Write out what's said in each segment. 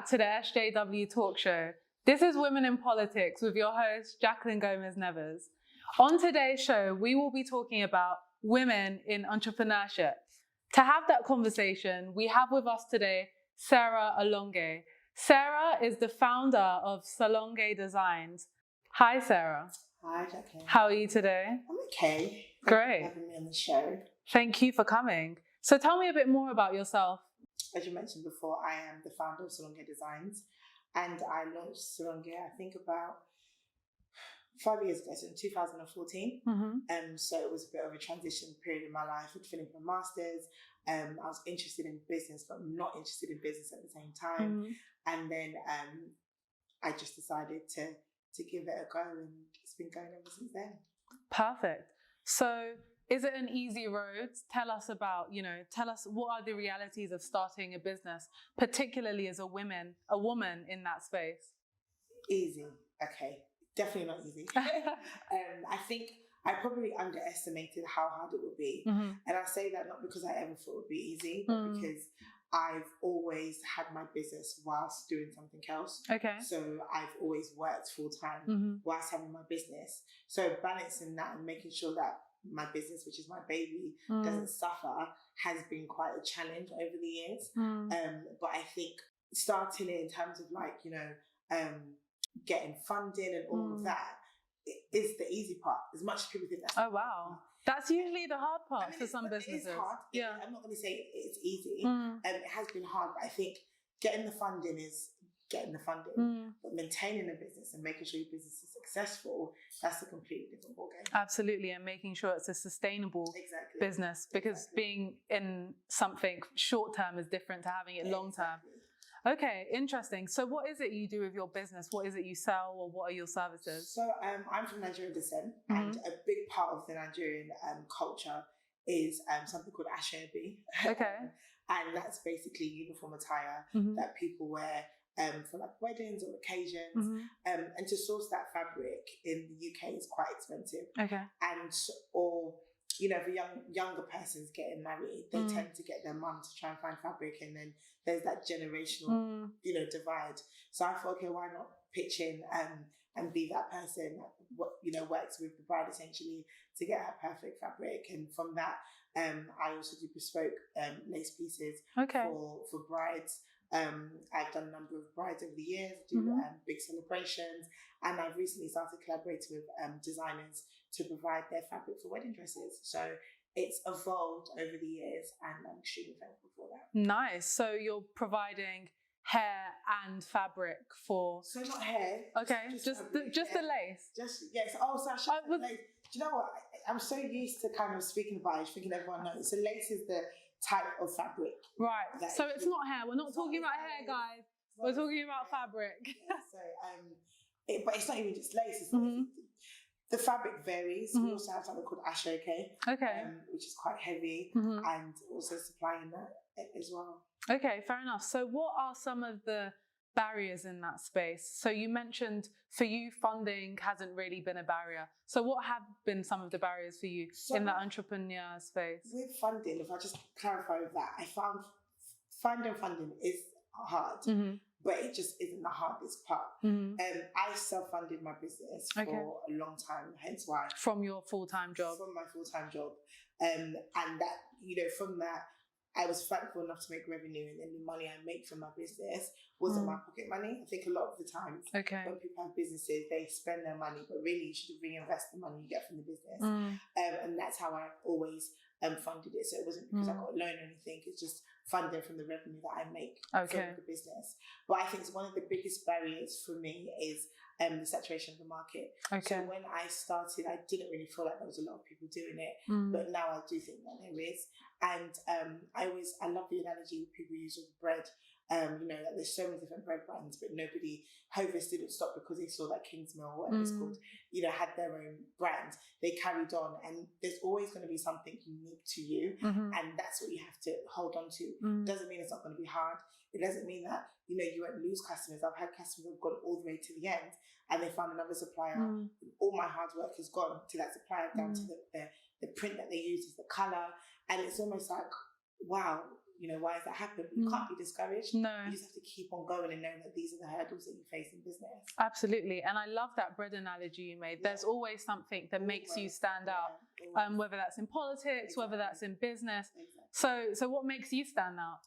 back to the SJW Talkshow. This is Women in Politics with your host, Jacqueline Gomez-Neves. On today's show, we will be talking about women in entrepreneurship. To have that conversation, we have with us today Sarah Alonge. Sarah is the founder of Alonge Designs. Hi, Sarah. Hi, Jacqueline. How are you today? I'm okay. Great. Thank you for having me on the show. Thank you for coming. So tell me a bit more about yourself. As you mentioned before, I am the founder of Alonge Designs, and I launched Alonge, I think about 5 years ago, so in 2014. So it was a bit of a transition period in my life. I'd finished my master's. I was interested in business, but not interested in business at the same time. And then I just decided to give it a go, and it's been going ever since then. Perfect. So is it an easy road? Tell us about, tell us what are the realities of starting a business, particularly as a woman in that space? Easy. Okay. Definitely not easy. I think I probably underestimated how hard it would be. And I say that not because I ever thought it would be easy, but because I've always had my business whilst doing something else. Okay. So I've always worked full time whilst having my business. So balancing that and making sure that my business, which is my baby, doesn't suffer, has been quite a challenge over the years. But I think starting it in terms of getting funding and all of that is the easy part. As much as people think that's oh wow, that's usually the hard part for some businesses. It is hard. Yeah, I'm not going to say it's easy. It has been hard, but I think getting the funding is getting the funding, but maintaining a business and making sure your business is successful, that's a completely different ballgame. Absolutely, and making sure it's a sustainable business, because being in something short term is different to having it long term. Okay, interesting. So what is it you do with your business? What is it you sell, or what are your services? So I'm from Nigerian descent, and a big part of the Nigerian culture is something called Asoebi. Okay. And that's basically uniform attire that people wear for like weddings or occasions. And to source that fabric in the UK is quite expensive. Okay. And for younger persons getting married, they tend to get their mum to try and find fabric, and then there's that generational, divide. So I thought, okay, why not pitch in and be that person that works with the bride essentially to get her perfect fabric. And from that, I also do bespoke lace pieces for brides. I've done a number of brides over the years, do big celebrations, and I've recently started collaborating with designers to provide their fabric for wedding dresses. So it's evolved over the years, and I'm extremely thankful for that. Nice. So you're providing hair and fabric for... So not hair. Okay, just the lace. Yes. Oh, so I should lace. Do you know what? I'm so used to kind of speaking about it, thinking everyone knows. So lace is the type of fabric. Right. So it's not hair. We're not talking about hair, guys. We're talking about fabric. Yeah, so, but it's not even just lace. It's the fabric varies. We also have something called Asoebi, which is quite heavy, and also supplying that as well. Okay, fair enough. So what are some of the barriers in that space? So you mentioned for you funding hasn't really been a barrier. So what have been some of the barriers for you in the entrepreneur space? With funding, if I just clarify with that, I found finding funding is hard. But it just isn't the hardest part. I self-funded my business for a long time, hence why. From your full-time job? From my full-time job. And that, from that, I was thankful enough to make revenue, and then the money I make from my business wasn't my pocket money. I think a lot of the times when people have businesses, they spend their money, but really you should reinvest the money you get from the business. And that's how I always funded it. So it wasn't because I got a loan or anything, it's just funding from the revenue that I make from the business. But I think one of the biggest barriers for me is the saturation of the market. So when I started, I didn't really feel like there was a lot of people doing it, but now I do think that there is. And I love the analogy people use with bread. That there's so many different bread brands, but Hovis didn't stop because they saw that Kingsmill, whatever it's called, had their own brand. They carried on, and there's always going to be something unique to you, and that's what you have to hold on to. Doesn't mean it's not going to be hard. It doesn't mean that you won't lose customers. I've had customers who've gone all the way to the end, and they found another supplier. All my hard work has gone to that supplier, down to the print that they use, is the color, and it's almost like, wow, why has that happened? But you can't be discouraged. No. You just have to keep on going and knowing that these are the hurdles that you face in business. Absolutely. And I love that bread analogy you made. There's always something that makes you stand out, whether that's in politics, whether that's in business. So what makes you stand out?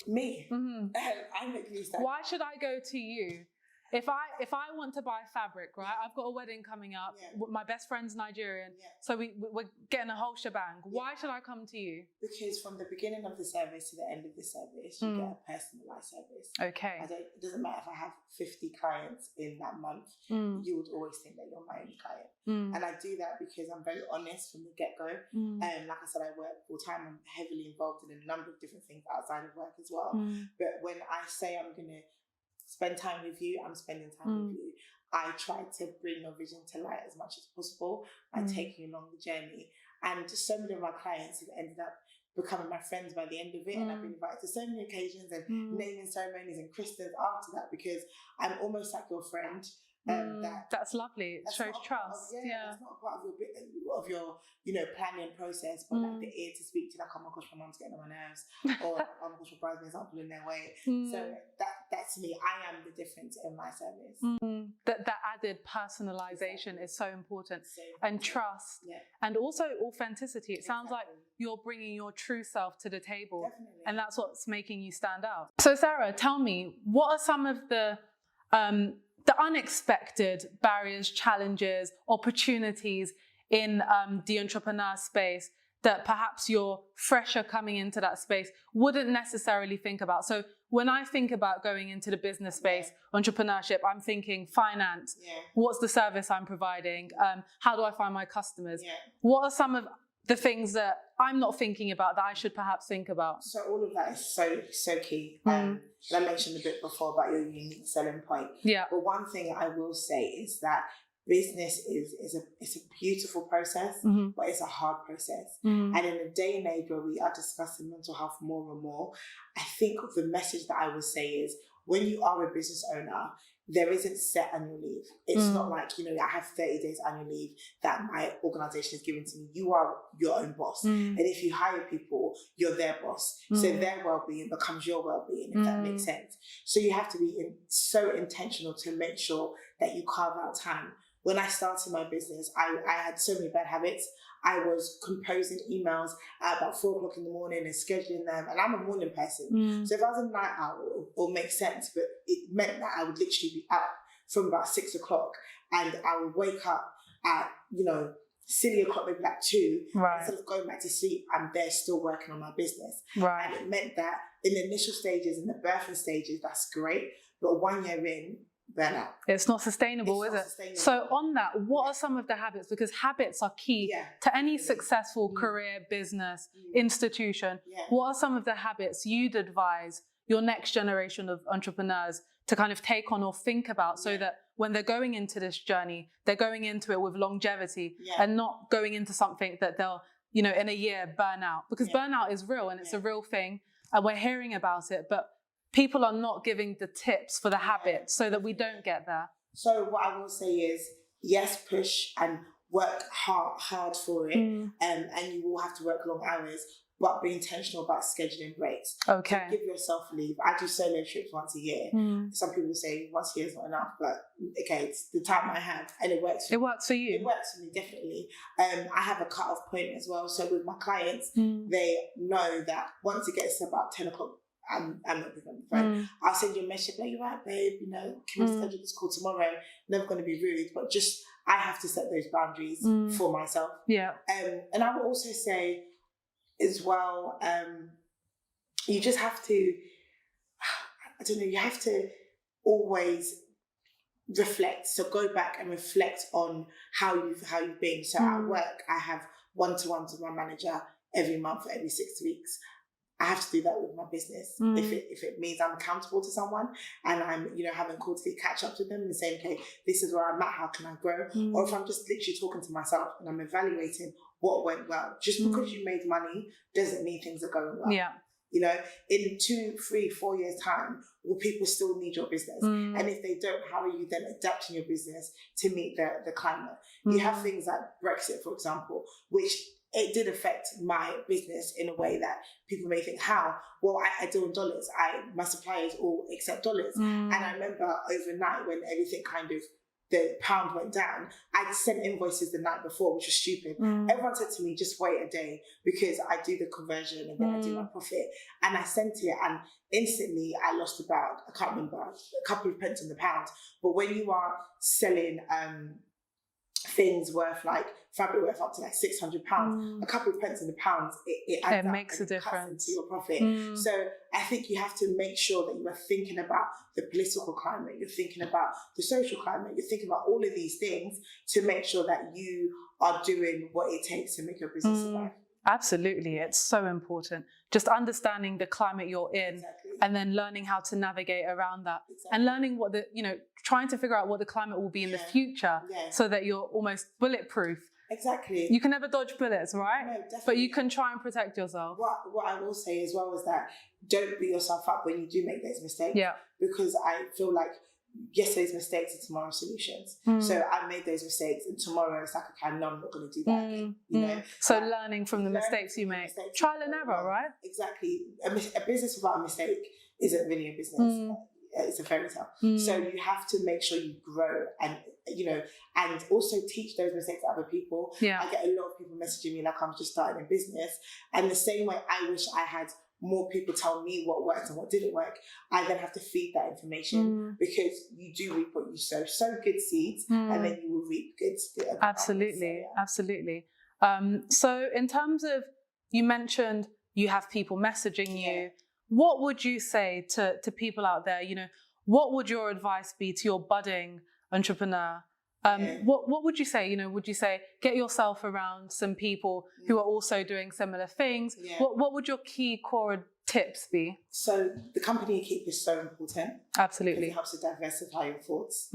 Me. I make me stand out. Why should I go to you? If I want to buy fabric, right? I've got a wedding coming up. My best friend's Nigerian, so we're getting a whole shebang. Why should I come to you? Because from the beginning of the service to the end of the service, you get a personalised service. Okay. It doesn't matter if I have 50 clients in that month. You would always think that you're my only client, and I do that because I'm very honest from the get-go. Like I said, I work full time. I'm heavily involved in a number of different things outside of work as well. But when I say I'm gonna spend time with you, I'm spending time with you. I try to bring your vision to light as much as possible by taking you along the journey. And just so many of my clients have ended up becoming my friends by the end of it. And I've been invited to so many occasions and naming ceremonies and christenings after that, because I'm almost like your friend. That's lovely. It shows trust. That's not a part of your planning process, but like the ear to speak to, like, oh my gosh, my mum's getting on my nerves, or oh my gosh, my bridesmaids aren't pulling their weight. So that's me. I am the difference in my service. That added personalization is so important, and trust, and also authenticity. It sounds like you're bringing your true self to the table, and that's what's making you stand out. So Sarah, tell me, what are some of the unexpected barriers, challenges, opportunities in the entrepreneur space that perhaps you're fresher coming into that space wouldn't necessarily think about? So when I think about going into the business space, entrepreneurship, I'm thinking finance. What's the service I'm providing? How do I find my customers? What are some of the things that I'm not thinking about that I should perhaps think about? So all of that is so key. And I mentioned a bit before about your unique selling point. But one thing I will say is that business is a beautiful process, but it's a hard process. And in a day and age where we are discussing mental health more and more, I think the message that I would say is, when you are a business owner, there isn't set annual leave. It's not like, I have 30 days annual leave that my organization is giving to me. You are your own boss. And if you hire people, you're their boss. So their well-being becomes your well-being, if that makes sense. So you have to be so intentional to make sure that you carve out time. When I started my business, I had so many bad habits. I was composing emails at about 4 o'clock in the morning and scheduling them. And I'm a morning person. So if I was a night owl, it will make sense. But it meant that I would literally be up from about 6 o'clock, and I would wake up at, silly o'clock, maybe like 2. Instead of going back to sleep, I'm there still working on my business. And it meant that in the initial stages, in the birthing stages, that's great. But 1 year in, burnout. It's not sustainable, is it? So on that, what are some of the habits? Because habits are key to any successful career, business, institution. What are some of the habits you'd advise your next generation of entrepreneurs to kind of take on or think about, so that when they're going into this journey, they're going into it with longevity and not going into something that they'll, in a year burn out? Because burnout is real, and it's a real thing, and we're hearing about it, but people are not giving the tips for the habits so that we don't get there. So what I will say is, yes, push and work hard for it, and you will have to work long hours, but be intentional about scheduling breaks. Okay. So give yourself leave. I do solo trips once a year. Some people say once a year is not enough, but okay, it's the time I have, and it works. It works for you. It works for me, definitely. I have a cut-off point as well. So with my clients, they know that once it gets to about 10 o'clock, I'm not picking up the phone. I'll send you a message, like, you're right, babe, can we schedule this call tomorrow? Never going to be rude, but just, I have to set those boundaries for myself. And I will also say as well, you just have to, you have to always reflect. So go back and reflect on how you've been. So at work, I have one-to-ones with my manager every month for every 6 weeks. I have to do that with my business. If it means I'm accountable to someone, and I'm, having quarterly catch-ups with them and saying, okay, this is where I'm at, how can I grow? Or if I'm just literally talking to myself and I'm evaluating what went well. Just because you made money doesn't mean things are going well. In 2, 3, 4 years' time, will people still need your business? And if they don't, how are you then adapting your business to meet the climate? You have things like Brexit, for example, which it did affect my business in a way that people may think, how? Well, I deal in dollars. My suppliers all accept dollars. And I remember overnight when everything kind of, the pound went down, I sent invoices the night before, which was stupid. Everyone said to me, just wait a day because I do the conversion and then I do my profit. And I sent it and instantly I lost about, I can't remember, a couple of pence on the pound. But when you are selling things worth like, fabric worth up to like £600, a couple of pence in the pounds, it adds up, makes a difference to your profit. So I think you have to make sure that you are thinking about the political climate, you're thinking about the social climate, you're thinking about all of these things to make sure that you are doing what it takes to make your business survive. Absolutely, it's so important. Just understanding the climate you're in, and then learning how to navigate around that, and learning what the, trying to figure out what the climate will be in the future, so that you're almost bulletproof. Exactly. You can never dodge bullets, right? No, definitely. But you can try and protect yourself. What I will say as well is that don't beat yourself up when you do make those mistakes. Yeah. Because I feel like yesterday's mistakes are tomorrow's solutions. So I made those mistakes and tomorrow it's like, okay, no, I'm not going to do that again. You know? So learning from the mistakes you make. Trial and error, right? Exactly. A business without a mistake isn't really a business. It's a fairy tale. So you have to make sure you grow and, and also teach those mistakes to other people. Yeah. I get a lot of people messaging me like I'm just starting a business. And the same way I wish I had more people tell me what worked and what didn't work, I then have to feed that information because you do reap what you sow. Sow good seeds and then you will reap good. Absolutely, absolutely. So in terms of, you mentioned you have people messaging you. What would you say to people out there? What would your advice be to your budding entrepreneur? What would you say? Would you say get yourself around some people who are also doing similar things? What would your key core tips be? So the company you keep is so important. Absolutely. It helps to diversify your thoughts.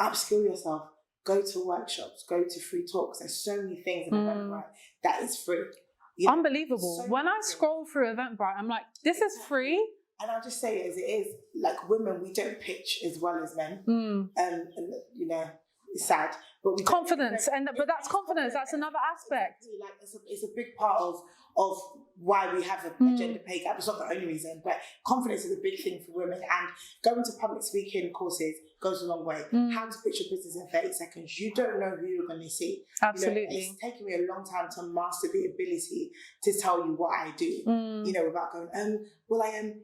Upskill yourself. Go to workshops. Go to free talks. There's so many things in Eventbrite that is free. Unbelievable. So when I scroll through Eventbrite, I'm like, this is free? And I'll just say it as it is. Like women, we don't pitch as well as men. And it's sad. But we confidence, but that's confidence. That's another aspect. Like it's a big part of why we have a gender pay gap. It's not the only reason, but confidence is a big thing for women. And going to public speaking courses goes a long way. How to pitch your business in 30 seconds. You don't know who you're going to see. Absolutely. It's taken me a long time to master the ability to tell you what I do. Without going, well, I am,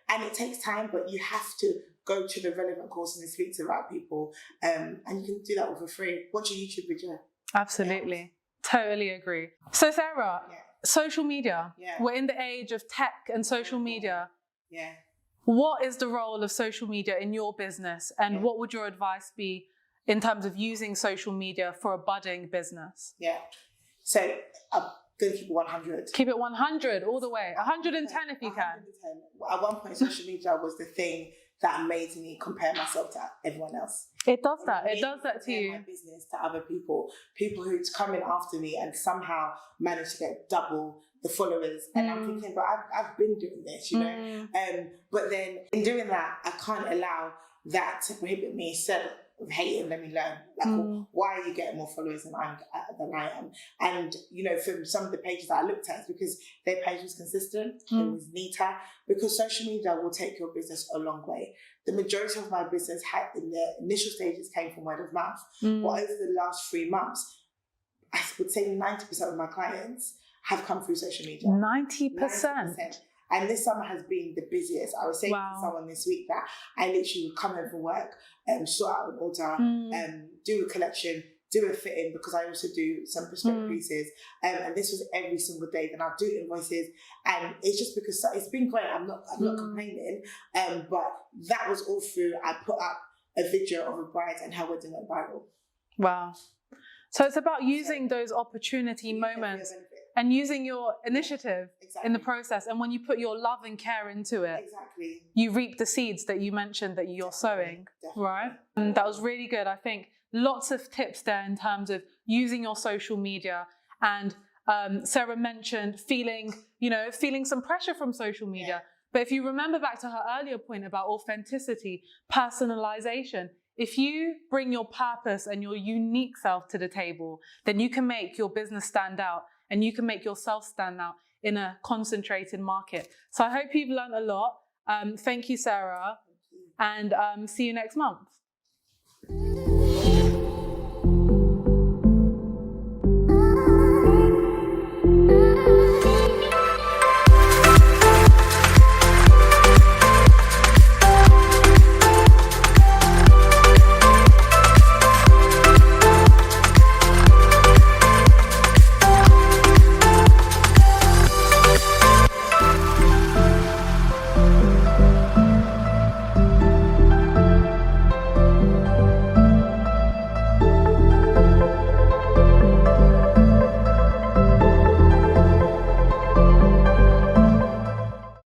and it takes time, but you have to go to the relevant courses and speak to the right people. And you can do that all for free. Watch a YouTube video. Absolutely. Totally agree. So Sarah, social media. We're in the age of tech and social media. What is the role of social media in your business? And what would your advice be in terms of using social media for a budding business? So I'm going to keep it 100. Keep it 100 all the way. 110 if you can. 110. At one point, social media was the thing that made me compare myself to everyone else. It does that. It does that to you. My business to other people who'd come in after me and somehow managed to get double the followers. And I'm thinking, but I've been doing this, But then in doing that, I can't allow that to prohibit me. Instead of hating, let me learn. Like, why are you getting more followers than I am? And, from some of the pages that I looked at, it's because their page was consistent, it was neater, because social media will take your business a long way. The majority of my business in the initial stages came from word of mouth. But over the last 3 months, I would say 90% of my clients have come through social media. 90%? And this summer has been the busiest. I was saying to someone this week that I literally would come home from work and sort out an order, do a collection, do a fitting, because I also do some bespoke pieces. And this was every single day. Then I'll do invoices. And it's just because it's been great. I'm not complaining. But that was all through, I put up a video of a bride and her wedding went viral. Wow. So it's about using those opportunity moments and using your initiative in the process. And when you put your love and care into it, you reap the seeds that you mentioned that you're sowing, right? And that was really good. I think lots of tips there in terms of using your social media. And Sarah mentioned feeling some pressure from social media. But if you remember back to her earlier point about authenticity, personalization, if you bring your purpose and your unique self to the table, then you can make your business stand out and you can make yourself stand out in a concentrated market. So I hope you've learned a lot. Thank you, Sarah, and see you next month.